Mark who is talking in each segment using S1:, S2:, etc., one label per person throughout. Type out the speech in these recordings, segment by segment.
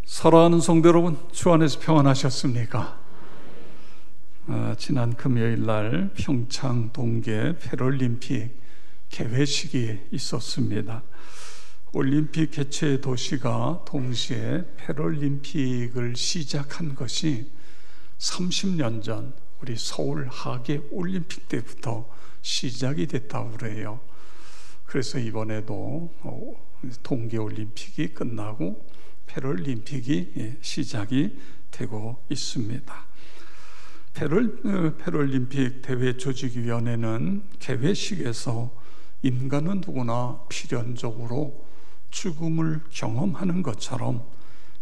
S1: 사랑하는 성도 여러분, 주 안에서 평안하셨습니까? 지난 금요일 날 평창 동계 패럴림픽 개회식이 있었습니다. 올림픽 개최 도시가 동시에 패럴림픽을 시작한 것이 30년 전 우리 서울 하계 올림픽 때부터 시작이 됐다고 그래요. 그래서 이번에도 동계올림픽이 끝나고 패럴림픽이 시작이 되고 있습니다. 패럴림픽 대회조직위원회는 개회식에서 인간은 누구나 필연적으로 죽음을 경험하는 것처럼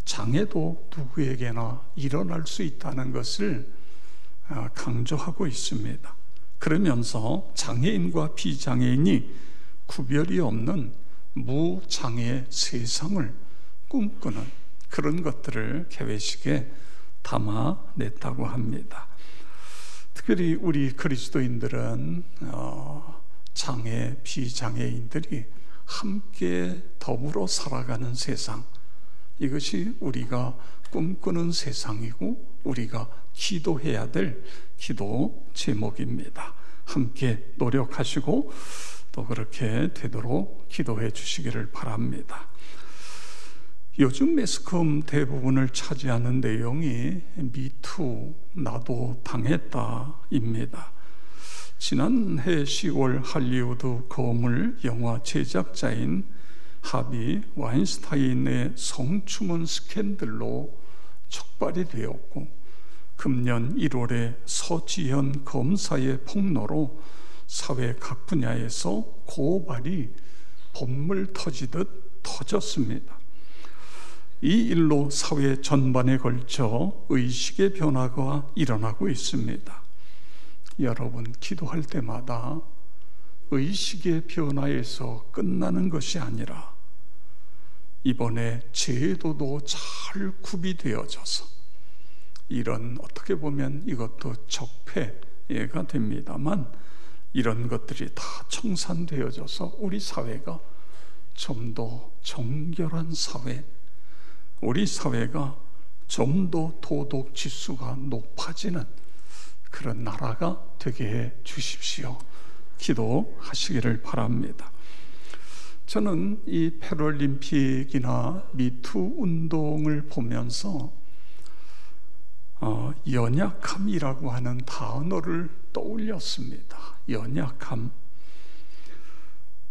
S1: 장애도 누구에게나 일어날 수 있다는 것을 강조하고 있습니다. 그러면서 장애인과 비장애인이 구별이 없는 무장애 세상을 꿈꾸는 그런 것들을 개회식에 담아냈다고 합니다. 특별히 우리 그리스도인들은 장애, 비장애인들이 함께 더불어 살아가는 세상, 이것이 우리가 꿈꾸는 세상이고 우리가 기도해야 될 기도 제목입니다. 함께 노력하시고 또 그렇게 되도록 기도해 주시기를 바랍니다. 요즘 매스컴 대부분을 차지하는 내용이 미투, 나도 당했다입니다. 지난해 10월 할리우드 거물 영화 제작자인 하비 와인스타인의 성추문 스캔들로 촉발이 되었고, 금년 1월에 서지현 검사의 폭로로 사회 각 분야에서 고발이 봇물 터지듯 터졌습니다. 이 일로 사회 전반에 걸쳐 의식의 변화가 일어나고 있습니다. 여러분, 기도할 때마다 의식의 변화에서 끝나는 것이 아니라 이번에 제도도 잘 구비되어져서, 이런 어떻게 보면 이것도 적폐가 됩니다만, 이런 것들이 다 청산되어져서 우리 사회가 좀 더 정결한 사회, 우리 사회가 좀 더 도덕 지수가 높아지는 그런 나라가 되게 해 주십시오. 기도하시기를 바랍니다. 저는 이 패럴림픽이나 미투 운동을 보면서 연약함이라고 하는 단어를 떠올렸습니다. 연약함.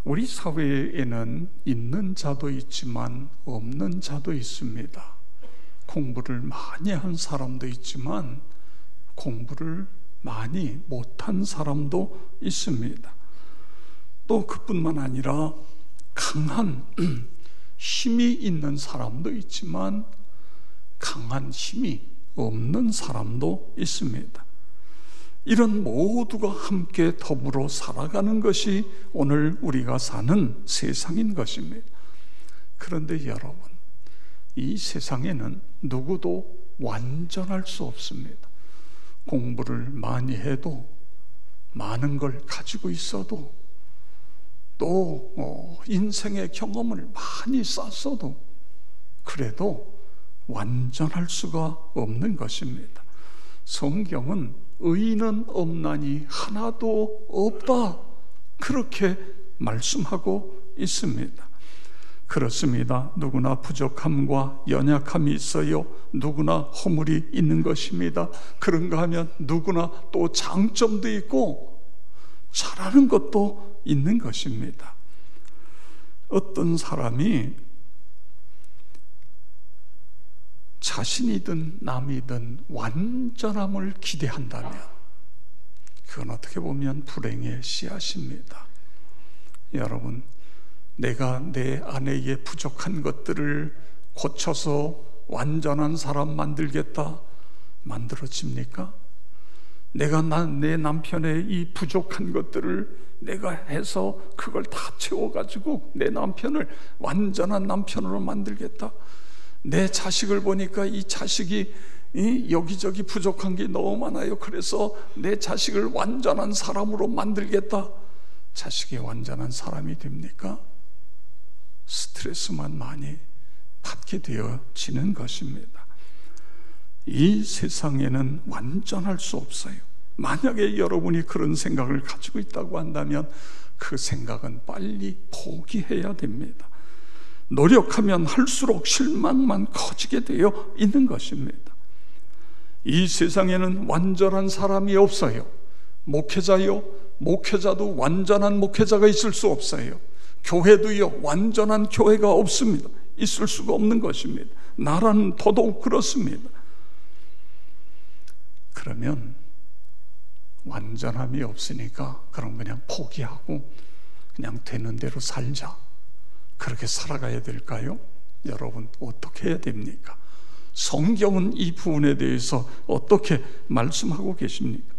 S1: 우리 사회에는 있는 자도 있지만 없는 자도 있습니다. 공부를 많이 한 사람도 있지만 공부를 많이 못한 사람도 있습니다. 또 그뿐만 아니라 강한 힘이 있는 사람도 있지만 강한 힘이 없는 사람도 있습니다. 이런 모두가 함께 더불어 살아가는 것이 오늘 우리가 사는 세상인 것입니다. 그런데 여러분, 이 세상에는 누구도 완전할 수 없습니다. 공부를 많이 해도, 많은 걸 가지고 있어도, 또 인생의 경험을 많이 쌓았어도 그래도 완전할 수가 없는 것입니다. 성경은 의인은 없나니 하나도 없다, 그렇게 말씀하고 있습니다. 그렇습니다. 누구나 부족함과 연약함이 있어요. 누구나 허물이 있는 것입니다. 그런가 하면 누구나 또 장점도 있고 잘하는 것도 있는 것입니다. 어떤 사람이 자신이든 남이든 완전함을 기대한다면 그건 어떻게 보면 불행의 씨앗입니다. 여러분, 내가 내 안에 부족한 것들을 고쳐서 완전한 사람 만들겠다, 만들어집니까? 내가 내 남편의 이 부족한 것들을 내가 해서 그걸 다 채워가지고 내 남편을 완전한 남편으로 만들겠다, 내 자식을 보니까 이 자식이 여기저기 부족한 게 너무 많아요. 그래서 내 자식을 완전한 사람으로 만들겠다. 자식이 완전한 사람이 됩니까? 스트레스만 많이 갖게 되어지는 것입니다. 이 세상에는 완전할 수 없어요. 만약에 여러분이 그런 생각을 가지고 있다고 한다면 그 생각은 빨리 포기해야 됩니다. 노력하면 할수록 실망만 커지게 되어 있는 것입니다. 이 세상에는 완전한 사람이 없어요. 목회자도 완전한 목회자가 있을 수 없어요. 교회도요, 완전한 교회가 없습니다. 있을 수가 없는 것입니다. 나라는 더더욱 그렇습니다. 그러면 완전함이 없으니까 그럼 그냥 포기하고 그냥 되는 대로 살자, 그렇게 살아가야 될까요? 여러분, 어떻게 해야 됩니까? 성경은 이 부분에 대해서 어떻게 말씀하고 계십니까?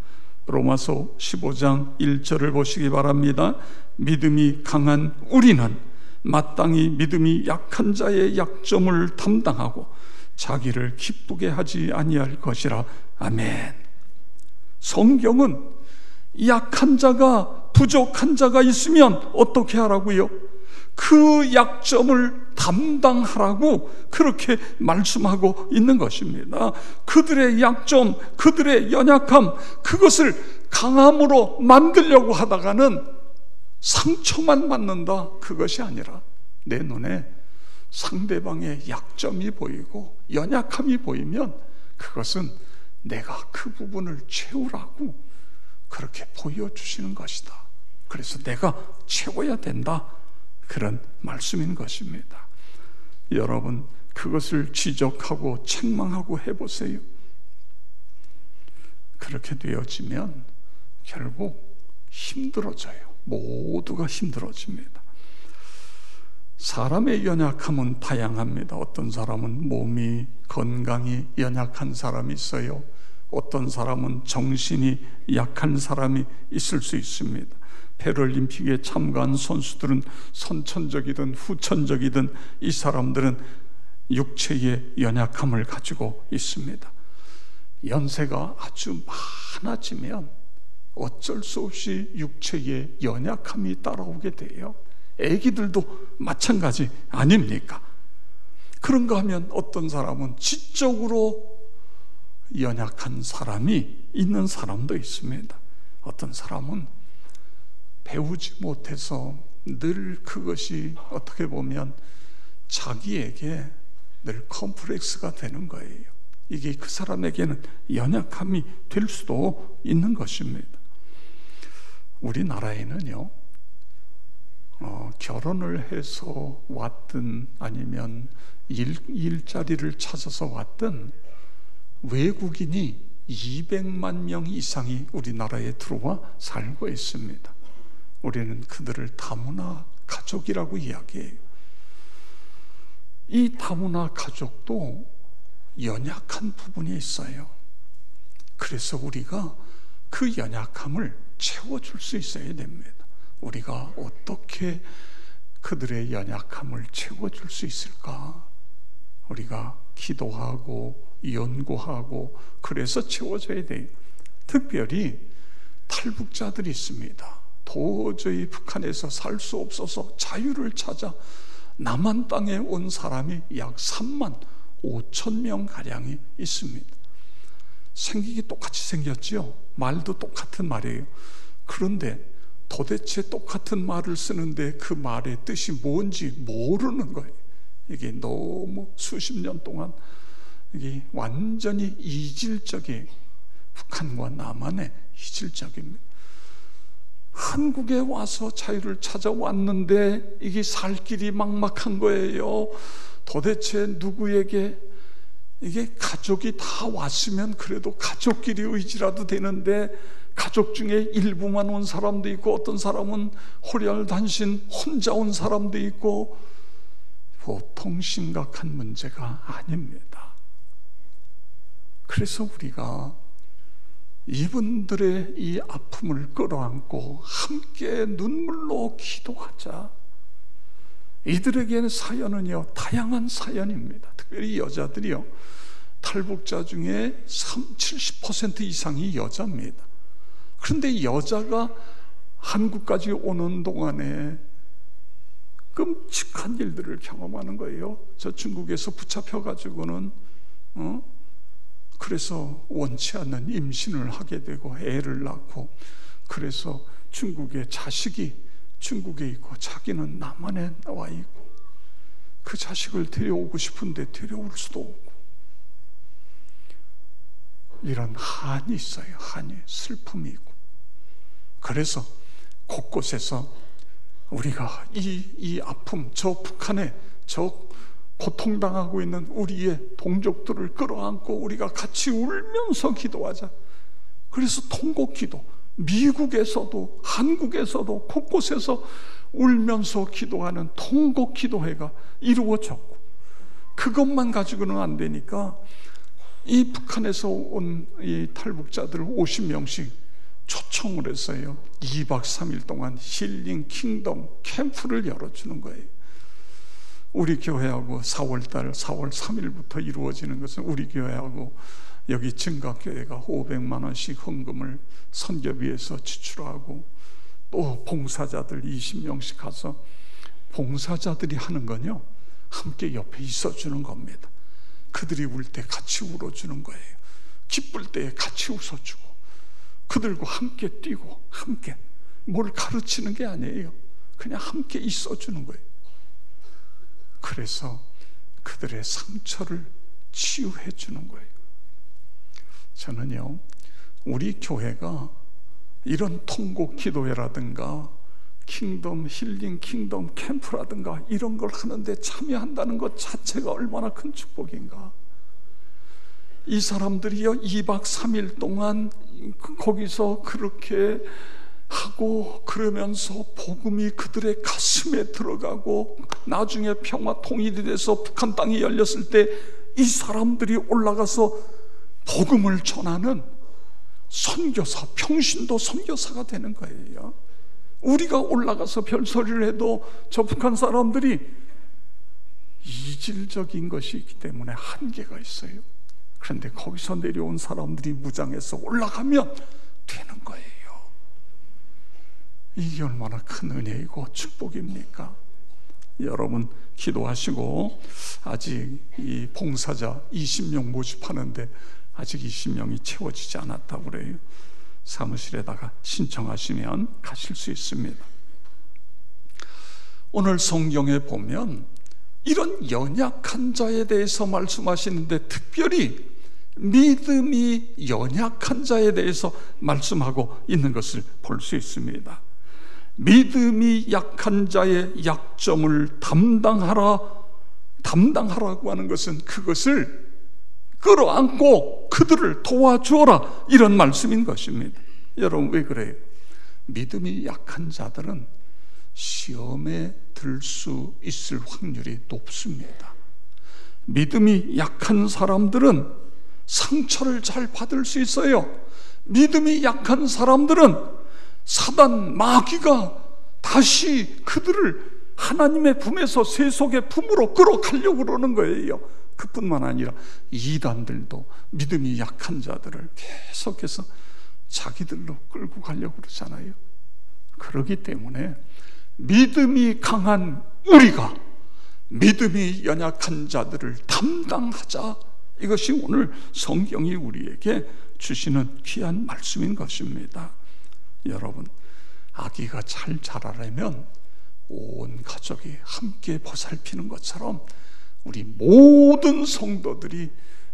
S1: 로마서 15장 1절을 보시기 바랍니다. 믿음이 강한 우리는 마땅히 믿음이 약한 자의 약점을 담당하고 자기를 기쁘게 하지 아니할 것이라. 아멘. 성경은 약한 자가, 부족한 자가 있으면 어떻게 하라고요? 그 약점을 담당하라고 그렇게 말씀하고 있는 것입니다. 그들의 약점, 그들의 연약함, 그것을 강함으로 만들려고 하다가는 상처만 받는다, 그것이 아니라 내 눈에 상대방의 약점이 보이고 연약함이 보이면 그것은 내가 그 부분을 채우라고 그렇게 보여주시는 것이다. 그래서 내가 채워야 된다, 그런 말씀인 것입니다. 여러분, 그것을 지적하고 책망하고 해보세요. 그렇게 되어지면 결국 힘들어져요. 모두가 힘들어집니다. 사람의 연약함은 다양합니다. 어떤 사람은 몸이, 건강이 연약한 사람이 있어요. 어떤 사람은 정신이 약한 사람이 있을 수 있습니다. 패럴림픽에 참가한 선수들은 선천적이든 후천적이든 이 사람들은 육체의 연약함을 가지고 있습니다. 연세가 아주 많아지면 어쩔 수 없이 육체의 연약함이 따라오게 돼요. 아기들도 마찬가지 아닙니까? 그런가 하면 어떤 사람은 지적으로 연약한 사람이 있는 사람도 있습니다. 어떤 사람은 배우지 못해서 늘 그것이 어떻게 보면 자기에게 늘 컴플렉스가 되는 거예요. 이게 그 사람에게는 연약함이 될 수도 있는 것입니다. 우리나라에는요, 결혼을 해서 왔든 아니면 일자리를 찾아서 왔든 외국인이 200만 명 이상이 우리나라에 들어와 살고 있습니다. 우리는 그들을 다문화 가족이라고 이야기해요. 이 다문화 가족도 연약한 부분이 있어요. 그래서 우리가 그 연약함을 채워줄 수 있어야 됩니다. 우리가 어떻게 그들의 연약함을 채워줄 수 있을까? 우리가 기도하고 연구하고 그래서 채워줘야 돼요. 특별히 탈북자들이 있습니다. 도저히 북한에서 살 수 없어서 자유를 찾아 남한 땅에 온 사람이 약 3만 5천 명 가량이 있습니다. 생기기 똑같이 생겼죠. 말도 똑같은 말이에요. 그런데 도대체 똑같은 말을 쓰는데 그 말의 뜻이 뭔지 모르는 거예요. 이게 너무 수십 년 동안 이게 완전히 이질적이에요. 북한과 남한의 이질적입니다. 한국에 와서 자유를 찾아왔는데 이게 살 길이 막막한 거예요. 도대체 누구에게, 이게 가족이 다 왔으면 그래도 가족끼리 의지라도 되는데 가족 중에 일부만 온 사람도 있고 어떤 사람은 호렬단신 혼자 온 사람도 있고 보통 심각한 문제가 아닙니다. 그래서 우리가 이분들의 이 아픔을 끌어안고 함께 눈물로 기도하자. 이들에게는 사연은요, 다양한 사연입니다. 특별히 여자들이요, 탈북자 중에 70% 이상이 여자입니다. 그런데 여자가 한국까지 오는 동안에 끔찍한 일들을 경험하는 거예요. 저 중국에서 붙잡혀가지고는 그래서 원치 않는 임신을 하게 되고 애를 낳고, 그래서 중국의 자식이 중국에 있고 자기는 남한에 나와 있고, 그 자식을 데려오고 싶은데 데려올 수도 없고, 이런 한이 있어요. 한이, 슬픔이 있고. 그래서 곳곳에서 우리가 이 아픔, 저 북한에 저 고통당하고 있는 우리의 동족들을 끌어안고 우리가 같이 울면서 기도하자. 그래서 통곡기도, 미국에서도 한국에서도 곳곳에서 울면서 기도하는 통곡기도회가 이루어졌고, 그것만 가지고는 안 되니까 이 북한에서 온 이 탈북자들 50명씩 초청을 했어요. 2박 3일 동안 힐링 킹덤 캠프를 열어주는 거예요. 우리 교회하고 4월 3일부터 이루어지는 것은 우리 교회하고 여기 증각교회가 500만 원씩 헌금을 선교비에서 지출하고, 또 봉사자들 20명씩 가서, 봉사자들이 하는 건요, 함께 옆에 있어주는 겁니다. 그들이 울 때 같이 울어주는 거예요. 기쁠 때 같이 웃어주고, 그들과 함께 뛰고, 함께 뭘 가르치는 게 아니에요. 그냥 함께 있어주는 거예요. 그래서 그들의 상처를 치유해 주는 거예요. 저는요, 우리 교회가 이런 통곡 기도회라든가 킹덤 힐링 킹덤 캠프라든가 이런 걸 하는데 참여한다는 것 자체가 얼마나 큰 축복인가. 이 사람들이요, 2박 3일 동안 거기서 그렇게 하고, 그러면서 복음이 그들의 가슴에 들어가고, 나중에 평화 통일이 돼서 북한 땅이 열렸을 때 이 사람들이 올라가서 복음을 전하는 선교사, 평신도 선교사가 되는 거예요. 우리가 올라가서 별소리를 해도 저 북한 사람들이 이질적인 것이 있기 때문에 한계가 있어요. 그런데 거기서 내려온 사람들이 무장해서 올라가면 되는 거예요. 이게 얼마나 큰 은혜이고 축복입니까? 여러분 기도하시고, 아직 이 봉사자 20명 모집하는데 아직 20명이 채워지지 않았다고 그래요. 사무실에다가 신청하시면 가실 수 있습니다. 오늘 성경에 보면 이런 연약한 자에 대해서 말씀하시는데, 특별히 믿음이 연약한 자에 대해서 말씀하고 있는 것을 볼 수 있습니다. 믿음이 약한 자의 약점을 담당하라고 하는 것은 그것을 끌어안고 그들을 도와주어라, 이런 말씀인 것입니다. 여러분, 왜 그래요? 믿음이 약한 자들은 시험에 들 수 있을 확률이 높습니다. 믿음이 약한 사람들은 상처를 잘 받을 수 있어요. 믿음이 약한 사람들은 사단 마귀가 다시 그들을 하나님의 품에서 세속의 품으로 끌어가려고 그러는 거예요. 그뿐만 아니라 이단들도 믿음이 약한 자들을 계속해서 자기들로 끌고 가려고 그러잖아요. 그렇기 때문에 믿음이 강한 우리가 믿음이 연약한 자들을 담당하자, 이것이 오늘 성경이 우리에게 주시는 귀한 말씀인 것입니다. 여러분, 아기가 잘 자라려면 온 가족이 함께 보살피는 것처럼 우리 모든 성도들이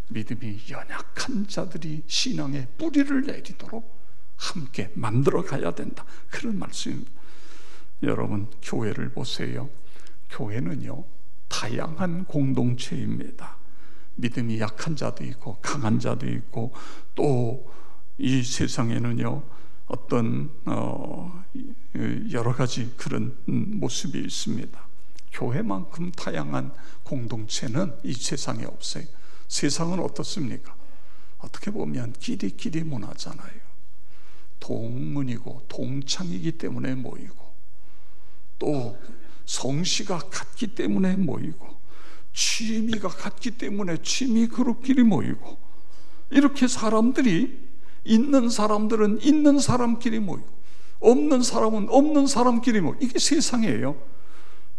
S1: 믿음이 연약한 자들이 신앙의 뿌리를 내리도록 함께 만들어 가야 된다, 그런 말씀입니다. 여러분, 교회를 보세요. 교회는요, 다양한 공동체입니다. 믿음이 약한 자도 있고 강한 자도 있고, 또 이 세상에는요 어떤 여러 가지 그런 모습이 있습니다. 교회만큼 다양한 공동체는 이 세상에 없어요. 세상은 어떻습니까? 어떻게 보면 끼리끼리 문화잖아요. 동문이고 동창이기 때문에 모이고, 또 성씨가 같기 때문에 모이고, 취미가 같기 때문에 취미 그룹끼리 모이고, 이렇게 사람들이, 있는 사람들은 있는 사람끼리 모이고, 없는 사람은 없는 사람끼리 모이고, 이게 세상이에요.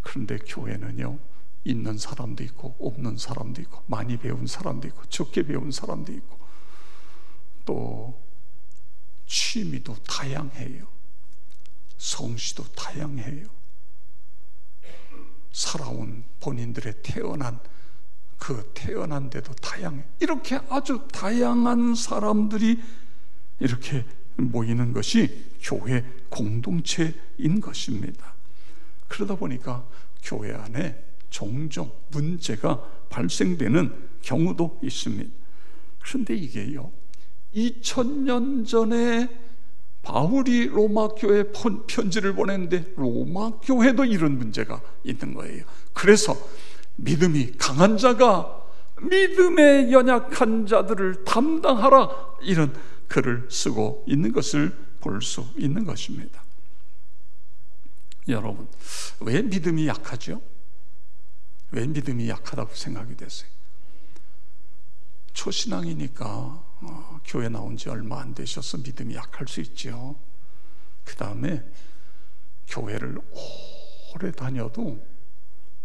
S1: 그런데 교회는요, 있는 사람도 있고 없는 사람도 있고, 많이 배운 사람도 있고 적게 배운 사람도 있고, 또 취미도 다양해요. 성씨도 다양해요. 살아온 본인들의 태어난 데도 다양해. 이렇게 아주 다양한 사람들이 이렇게 모이는 것이 교회 공동체인 것입니다. 그러다 보니까 교회 안에 종종 문제가 발생되는 경우도 있습니다. 그런데 이게요, 2000년 전에 바울이 로마 교회에 편지를 보냈는데 로마 교회도 이런 문제가 있는 거예요. 그래서 믿음이 강한 자가 믿음에 연약한 자들을 담당하라, 이런 글을 쓰고 있는 것을 볼 수 있는 것입니다. 여러분, 왜 믿음이 약하죠? 왜 믿음이 약하다고 생각이 됐어요? 초신앙이니까 교회 나온 지 얼마 안 되셔서 믿음이 약할 수 있죠. 그 다음에 교회를 오래 다녀도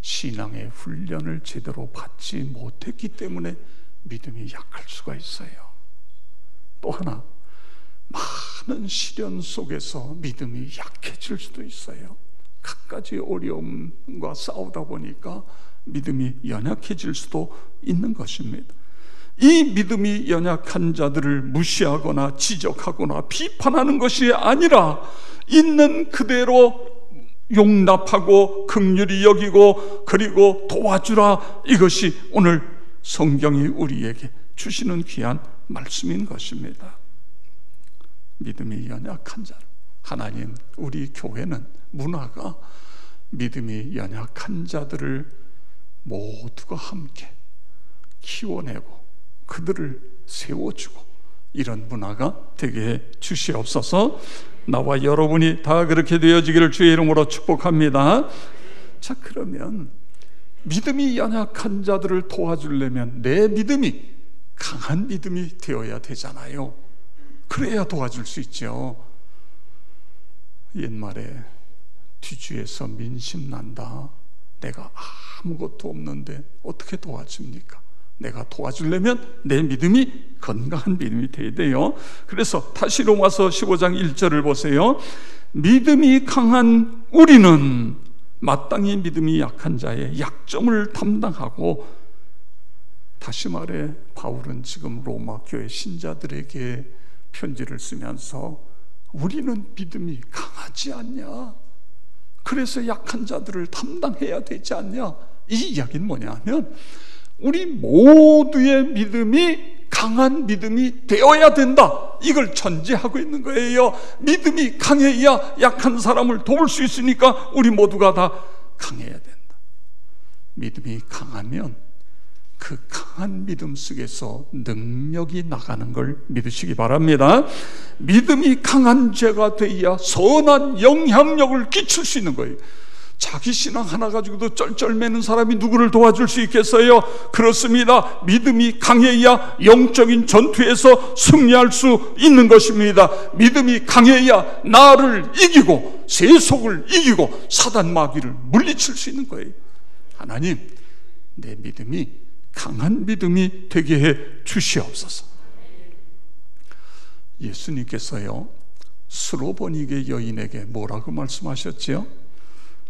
S1: 신앙의 훈련을 제대로 받지 못했기 때문에 믿음이 약할 수가 있어요. 또 하나, 많은 시련 속에서 믿음이 약해질 수도 있어요. 갖가지 어려움과 싸우다 보니까 믿음이 연약해질 수도 있는 것입니다. 이 믿음이 연약한 자들을 무시하거나 지적하거나 비판하는 것이 아니라 있는 그대로 용납하고 긍휼히 여기고 그리고 도와주라, 이것이 오늘 성경이 우리에게 주시는 귀한 말씀인 것입니다. 믿음이 연약한 자, 하나님, 우리 교회는 문화가 믿음이 연약한 자들을 모두가 함께 키워내고 그들을 세워주고 이런 문화가 되게 해 주시옵소서. 나와 여러분이 다 그렇게 되어지기를 주의 이름으로 축복합니다. 자, 그러면 믿음이 연약한 자들을 도와주려면 내 믿음이 강한 믿음이 되어야 되잖아요. 그래야 도와줄 수 있죠. 옛말에 뒤주에서 민심난다, 내가 아무것도 없는데 어떻게 도와줍니까? 내가 도와주려면 내 믿음이 건강한 믿음이 돼야 돼요. 그래서 다시 로마서 15장 1절을 보세요. 믿음이 강한 우리는 마땅히 믿음이 약한 자의 약점을 담당하고, 다시 말해 바울은 지금 로마 교회 신자들에게 편지를 쓰면서 우리는 믿음이 강하지 않냐, 그래서 약한 자들을 담당해야 되지 않냐, 이 이야기는 뭐냐면 우리 모두의 믿음이 강한 믿음이 되어야 된다, 이걸 전제하고 있는 거예요. 믿음이 강해야 약한 사람을 도울 수 있으니까 우리 모두가 다 강해야 된다. 믿음이 강하면 그 강한 믿음 속에서 능력이 나가는 걸 믿으시기 바랍니다. 믿음이 강한 죄가 되어야 선한 영향력을 끼칠 수 있는 거예요. 자기 신앙 하나 가지고도 쩔쩔매는 사람이 누구를 도와줄 수 있겠어요? 그렇습니다. 믿음이 강해야 영적인 전투에서 승리할 수 있는 것입니다. 믿음이 강해야 나를 이기고 세속을 이기고 사단 마귀를 물리칠 수 있는 거예요. 하나님, 내 믿음이 강한 믿음이 되게 해 주시옵소서. 예수님께서요, 스로보니게 여인에게 뭐라고 말씀하셨지요?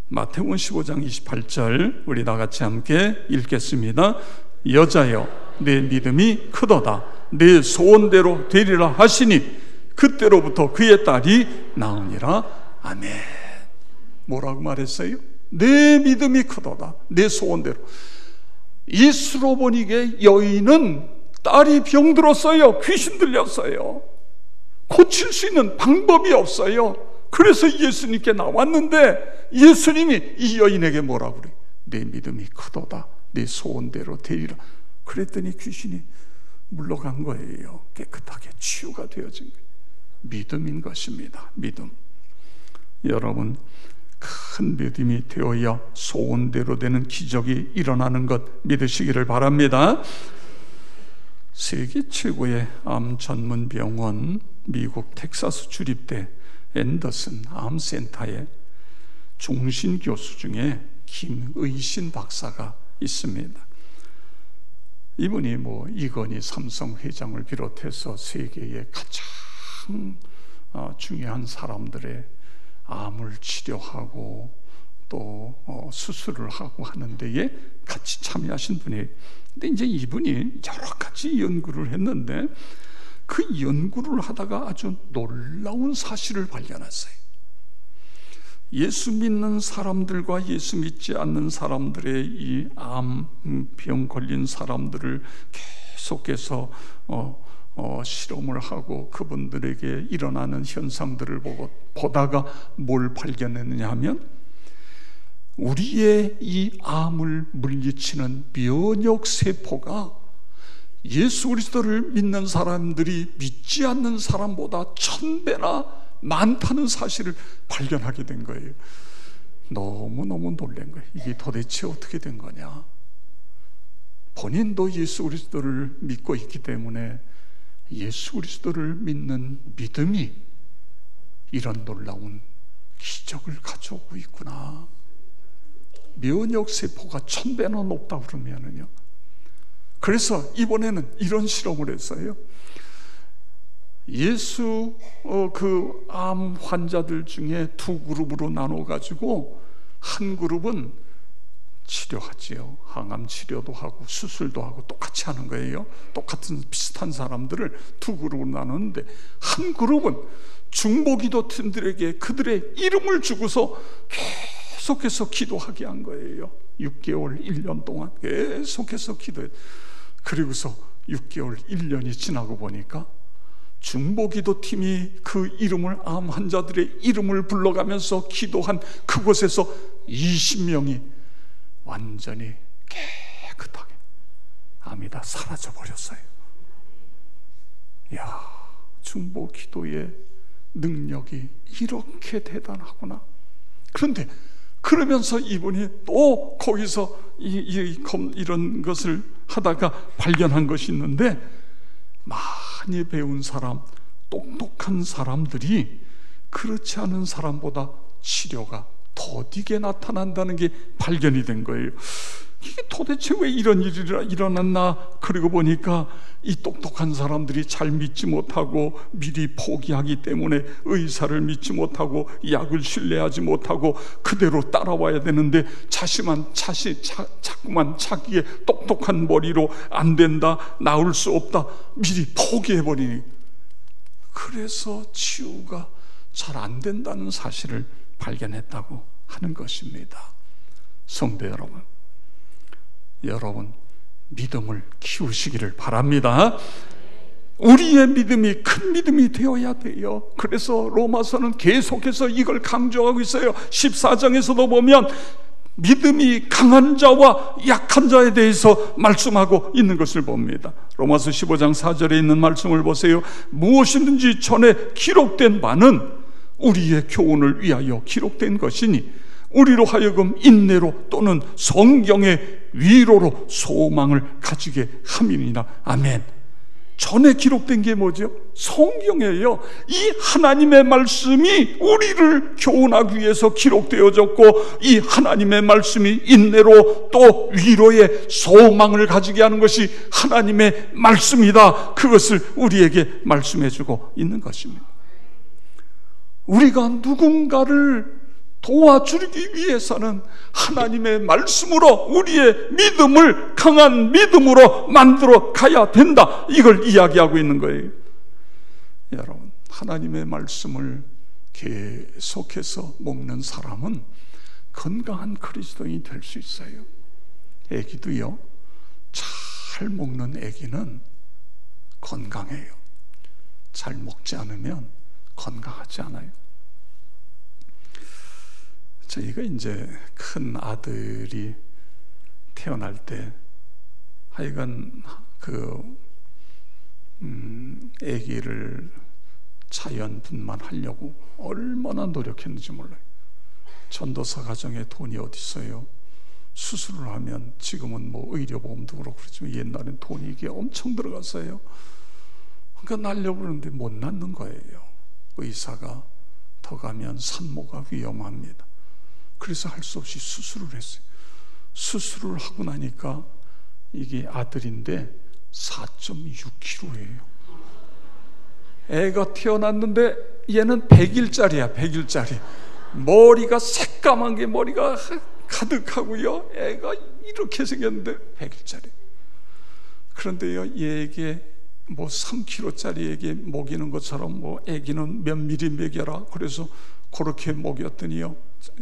S1: 마태복음 15장 28절 우리 다 같이 함께 읽겠습니다. 여자여, 내 믿음이 크도다, 내 소원대로 되리라 하시니 그때로부터 그의 딸이 나으니라. 아멘. 뭐라고 말했어요? 내 믿음이 크도다, 내 소원대로. 이 스로보니게 여인은 딸이 병들었어요. 귀신 들렸어요. 고칠 수 있는 방법이 없어요. 그래서 예수님께 나왔는데 예수님이 이 여인에게 뭐라고 그래요? 내 믿음이 크도다, 내 소원대로 되리라. 그랬더니 귀신이 물러간 거예요. 깨끗하게 치유가 되어진 거예요. 믿음인 것입니다. 믿음. 여러분, 큰 믿음이 되어야 소원대로 되는 기적이 일어나는 것 믿으시기를 바랍니다. 세계 최고의 암 전문 병원, 미국 텍사스 주립대 앤더슨 암센터의 중심 교수 중에 김의신 박사가 있습니다. 이분이 이건희 삼성 회장을 비롯해서 세계의 가장 중요한 사람들의 암을 치료하고 또 수술을 하고 하는 데에 같이 참여하신 분이에요. 근데 이제 이분이 여러 가지 연구를 했는데 그 연구를 하다가 아주 놀라운 사실을 발견했어요. 예수 믿는 사람들과 예수 믿지 않는 사람들의 이 암병 걸린 사람들을 계속해서 실험을 하고 그분들에게 일어나는 현상들을 보다가 뭘 발견했느냐 하면, 우리의 이 암을 물리치는 면역세포가 예수 그리스도를 믿는 사람들이 믿지 않는 사람보다 1000배나 많다는 사실을 발견하게 된 거예요. 너무너무 놀란 거예요. 이게 도대체 어떻게 된 거냐. 본인도 예수 그리스도를 믿고 있기 때문에 예수 그리스도를 믿는 믿음이 이런 놀라운 기적을 가져오고 있구나. 면역세포가 1000배나 높다 그러면은요. 그래서 이번에는 이런 실험을 했어요. 예수 그 암 환자들 중에 두 그룹으로 나눠 가지고 한 그룹은 치료하지요. 항암 치료도 하고 수술도 하고 똑같이 하는 거예요. 똑같은 비슷한 사람들을 두 그룹으로 나누는데, 한 그룹은 중보기도 팀들에게 그들의 이름을 주고서 계속해서 기도하게 한 거예요. 6개월, 1년 동안 계속해서 기도했어요. 그리고서 6개월, 1년이 지나고 보니까 중보기도 팀이 그 이름을, 암 환자들의 이름을 불러가면서 기도한 그곳에서 20명이 완전히 깨끗하게 암이 다 사라져 버렸어요. 이야, 중보기도의 능력이 이렇게 대단하구나. 그런데 그러면서 이분이 또 거기서 이런 것을 하다가 발견한 것이 있는데, 많이 배운 사람, 똑똑한 사람들이 그렇지 않은 사람보다 치료가 더디게 나타난다는 게 발견이 된 거예요. 이게 도대체 왜 이런 일이 일어났나. 그리고 보니까 이 똑똑한 사람들이 잘 믿지 못하고 미리 포기하기 때문에 의사를 믿지 못하고 약을 신뢰하지 못하고 그대로 따라와야 되는데, 자꾸만 자기의 똑똑한 머리로 안 된다, 나을 수 없다, 미리 포기해버리니, 그래서 치유가 잘 안 된다는 사실을 발견했다고 하는 것입니다. 성도 여러분, 믿음을 키우시기를 바랍니다. 우리의 믿음이 큰 믿음이 되어야 돼요. 그래서 로마서는 계속해서 이걸 강조하고 있어요. 14장에서도 보면 믿음이 강한 자와 약한 자에 대해서 말씀하고 있는 것을 봅니다. 로마서 15장 4절에 있는 말씀을 보세요. 무엇이든지 전에 기록된 바는 우리의 교훈을 위하여 기록된 것이니 우리로 하여금 인내로 또는 성경의 위로로 소망을 가지게 함이니라. 아멘. 전에 기록된 게 뭐죠? 성경이에요. 이 하나님의 말씀이 우리를 교훈하기 위해서 기록되어졌고, 이 하나님의 말씀이 인내로 또 위로의 소망을 가지게 하는 것이 하나님의 말씀이다. 그것을 우리에게 말씀해주고 있는 것입니다. 우리가 누군가를 도와주기 위해서는 하나님의 말씀으로 우리의 믿음을 강한 믿음으로 만들어 가야 된다. 이걸 이야기하고 있는 거예요. 여러분, 하나님의 말씀을 계속해서 먹는 사람은 건강한 그리스도인이 될 수 있어요. 애기도요, 잘 먹는 애기는 건강해요. 잘 먹지 않으면 건강하지 않아요. 저희가 이제 큰 아들이 태어날 때 하여간 아기를 자연분만 하려고 얼마나 노력했는지 몰라요. 전도사 가정에 돈이 어디 있어요? 수술을 하면, 지금은 뭐 의료보험도 그렇고 그렇지만 옛날엔 돈이 이게 엄청 들어갔어요. 그러니까 낳으려고 그러는데 못 낳는 거예요. 의사가 더 가면 산모가 위험합니다. 그래서 할 수 없이 수술을 했어요. 수술을 하고 나니까 이게 아들인데 4.6kg예요. 애가 태어났는데 얘는 100일짜리야. 100일짜리. 머리가 새까만 게 머리가 가득하고요. 애가 이렇게 생겼는데 100일짜리. 그런데요, 얘에게 뭐 3kg짜리에게 먹이는 것처럼 뭐 애기는 몇 미리 먹여라. 그래서 그렇게 먹였더니요,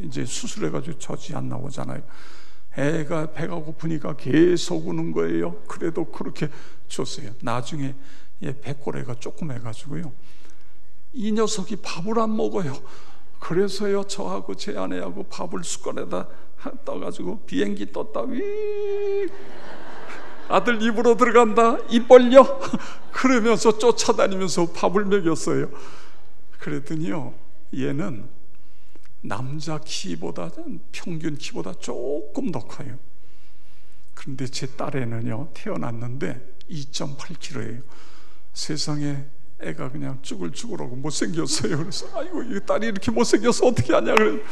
S1: 이제 수술해가지고 젖이 안 나오잖아요. 애가 배가 고프니까 계속 우는 거예요. 그래도 그렇게 줬어요. 나중에 얘 배꼽애가 조그매가지고요, 이 녀석이 밥을 안 먹어요. 그래서요, 저하고 제 아내하고 밥을 숟갈에다 떠가지고 비행기 떴다, 위 아들 입으로 들어간다, 입 벌려 그러면서 쫓아다니면서 밥을 먹였어요. 그랬더니요, 얘는 남자 키보다, 평균 키보다 조금 더 커요. 그런데 제 딸애는요, 태어났는데 2.8kg예요. 세상에 애가 그냥 쭈글쭈글하고 못생겼어요. 그래서 아이고, 이 딸이 이렇게 못생겨서 어떻게 하냐 그래.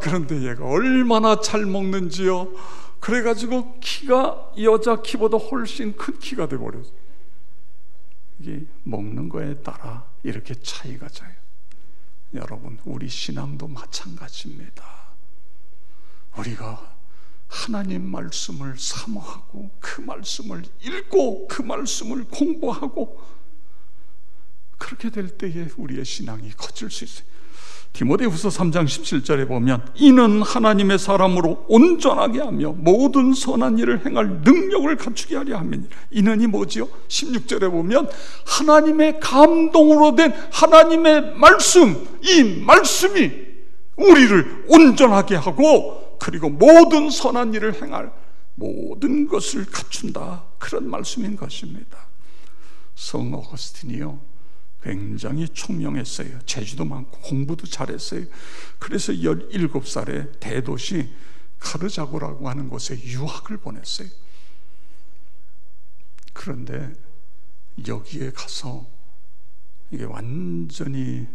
S1: 그런데 얘가 얼마나 잘 먹는지요. 그래가지고 키가 여자 키보다 훨씬 큰 키가 돼버렸어요. 이게 먹는 거에 따라 이렇게 차이가 져요. 여러분, 우리 신앙도 마찬가지입니다. 우리가 하나님 말씀을 사모하고 그 말씀을 읽고 그 말씀을 공부하고 그렇게 될 때에 우리의 신앙이 커질 수 있어요. 디모데후서 3장 17절에 보면 이는 하나님의 사람으로 온전하게 하며 모든 선한 일을 행할 능력을 갖추게 하려 함이니라. 이는이 뭐지요? 16절에 보면 하나님의 감동으로 된 하나님의 말씀, 이 말씀이 우리를 온전하게 하고 그리고 모든 선한 일을 행할 모든 것을 갖춘다, 그런 말씀인 것입니다. 성 어거스틴이요, 굉장히 총명했어요. 재주도 많고 공부도 잘했어요. 그래서 17살에 대도시 카르자고라고 하는 곳에 유학을 보냈어요. 그런데 여기에 가서 이게 완전히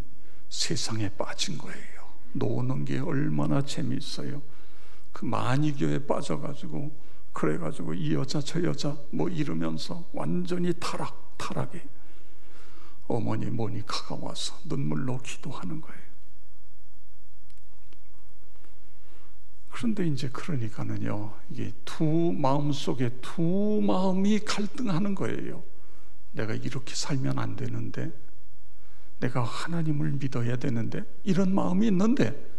S1: 세상에 빠진 거예요. 노는 게 얼마나 재미있어요. 그 마니교에 빠져가지고, 그래가지고 이 여자 저 여자 뭐 이러면서 완전히 타락해. 어머니 모니카가 와서 눈물로 기도하는 거예요. 그런데 이제 그러니까는요, 이게 두 마음 속에 두 마음이 갈등하는 거예요. 내가 이렇게 살면 안 되는데, 내가 하나님을 믿어야 되는데, 이런 마음이 있는데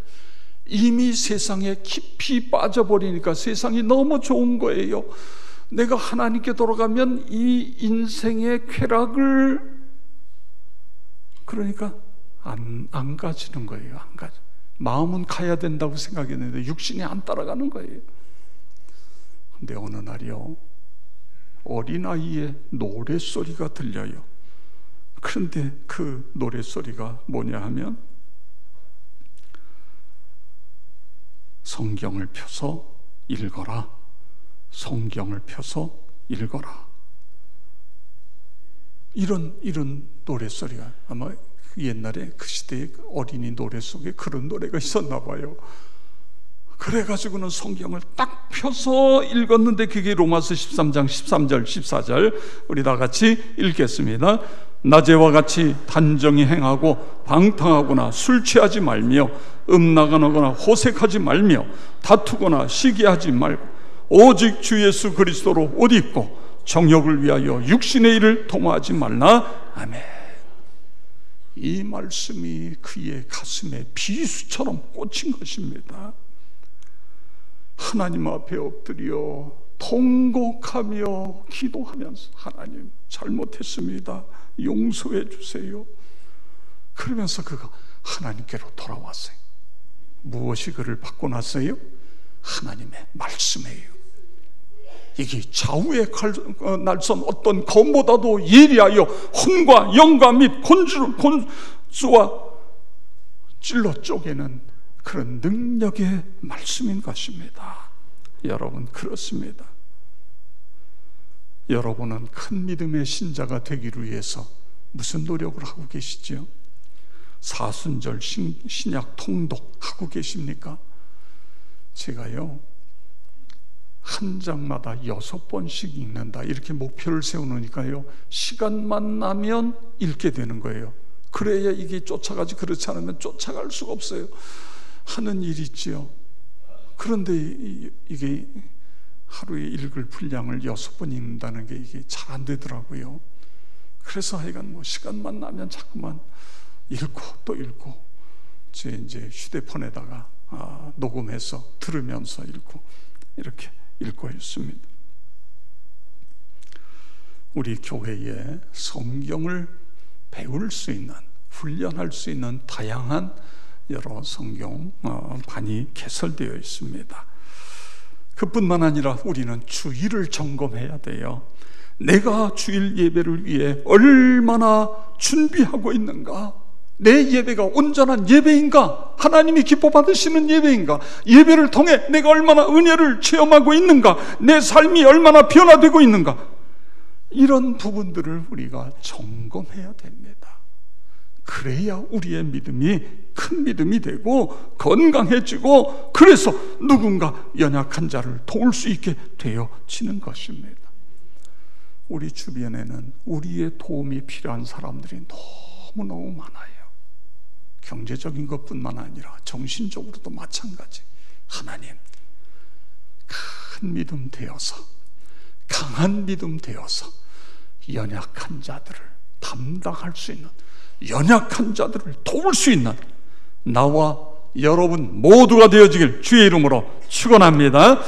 S1: 이미 세상에 깊이 빠져버리니까 세상이 너무 좋은 거예요. 내가 하나님께 돌아가면 이 인생의 쾌락을, 그러니까 안 가지는 거예요. 안 가지. 마음은 가야 된다고 생각했는데 육신이 안 따라가는 거예요. 근데 어느 날이요, 어린아이의 노랫소리가 들려요. 그런데 그 노랫소리가 뭐냐 하면 성경을 펴서 읽어라. 성경을 펴서 읽어라. 이런 노랫소리가, 아마 옛날에 그 시대의 어린이 노래 속에 그런 노래가 있었나 봐요. 그래가지고는 성경을 딱 펴서 읽었는데 그게 로마서 13장 13절 14절 우리 다 같이 읽겠습니다. 낮에와 같이 단정히 행하고 방탕하거나 술 취하지 말며 음란하거나 호색하지 말며 다투거나 시기하지 말고 오직 주 예수 그리스도로 옷 입고 정욕을 위하여 육신의 일을 도모하지 말라. 아멘. 이 말씀이 그의 가슴에 비수처럼 꽂힌 것입니다. 하나님 앞에 엎드려 통곡하며 기도하면서 하나님 잘못했습니다, 용서해 주세요. 그러면서 그가 하나님께로 돌아왔어요. 무엇이 그를 바꿔놨어요? 하나님의 말씀이에요. 이게 좌우의 날선 어떤 검보다도 예리하여 혼과 영과 및 곤수와 찔러 쪼개는 그런 능력의 말씀인 것입니다. 여러분, 그렇습니다. 여러분은 큰 믿음의 신자가 되기를 위해서 무슨 노력을 하고 계시죠? 사순절 신약 통독 하고 계십니까? 제가요, 한 장마다 6번씩 읽는다 이렇게 목표를 세우니까요, 시간만 나면 읽게 되는 거예요. 그래야 이게 쫓아가지, 그렇지 않으면 쫓아갈 수가 없어요. 하는 일이 있지요. 그런데 이게 하루에 읽을 분량을 6번 읽는다는 게 이게 잘 안 되더라고요. 그래서 하여간 뭐 시간만 나면 자꾸만 읽고 또 읽고, 제 이제 휴대폰에다가 녹음해서 들으면서 읽고 이렇게 읽고 있습니다. 우리 교회에 성경을 배울 수 있는, 훈련할 수 있는 다양한 여러 성경반이 개설되어 있습니다. 그뿐만 아니라 우리는 주일을 점검해야 돼요. 내가 주일 예배를 위해 얼마나 준비하고 있는가? 내 예배가 온전한 예배인가? 하나님이 기뻐 받으시는 예배인가? 예배를 통해 내가 얼마나 은혜를 체험하고 있는가? 내 삶이 얼마나 변화되고 있는가? 이런 부분들을 우리가 점검해야 됩니다. 그래야 우리의 믿음이 큰 믿음이 되고 건강해지고, 그래서 누군가 연약한 자를 도울 수 있게 되어지는 것입니다. 우리 주변에는 우리의 도움이 필요한 사람들이 너무너무 많아요. 경제적인 것뿐만 아니라 정신적으로도 마찬가지. 하나님, 큰 믿음 되어서, 강한 믿음 되어서 연약한 자들을 담당할 수 있는, 연약한 자들을 도울 수 있는 나와 여러분 모두가 되어지길 주의 이름으로 축원합니다.